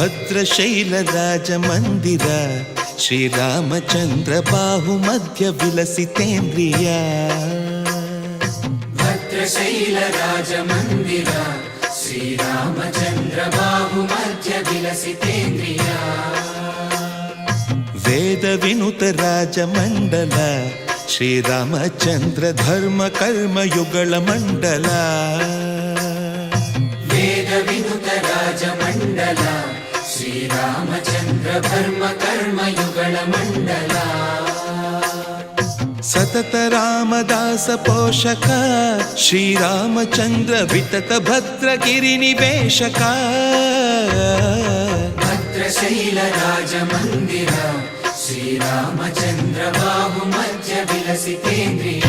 ಭದ್ರಶೈಲರಾಜಮಂದಿರ ಶ್ರೀರಾಮಚಂದ್ರ ಬಾಹು ಮಧ್ಯ ವಿಲಸಿತೇಂದ್ರಿಯ. ಭದ್ರಶೈಲರಾಜಮಂದಿರ ಶ್ರೀರಾಮಚಂದ್ರ ಬಾಹು ಮಧ್ಯ ವಿಲಸಿತೇಂದ್ರಿಯ. ವೇದ ವಿನುತ ರಾಜಮಂಡಲ ಶ್ರೀರಾಮಚಂದ್ರ ಧರ್ಮ ಕರ್ಮಯುಗಳ ಮಂಡಲ. ವೇದ ವಿನುತ ರಾಜಮಂಡಲ ಶ್ರೀರಾಮಚಂದ್ರ ಧರ್ಮ ಕರ್ಮಯುಗಳ ಮಂಡಲ. ಸತತ ರಾಮದಾಸ ಪೋಷಕ ಶ್ರೀರಾಮಚಂದ್ರ ವಿತತ ಭದ್ರಗಿರಿ ನಿವೇಶಕ. ಭದ್ರಶೈಲ ರಾಜಮಂದಿರ ಶ್ರೀರಾಮಚಂದ್ರ ಬಾಹು ಮಧ್ಯ ವಿಲಸಿತೇಂದ್ರಿಯ.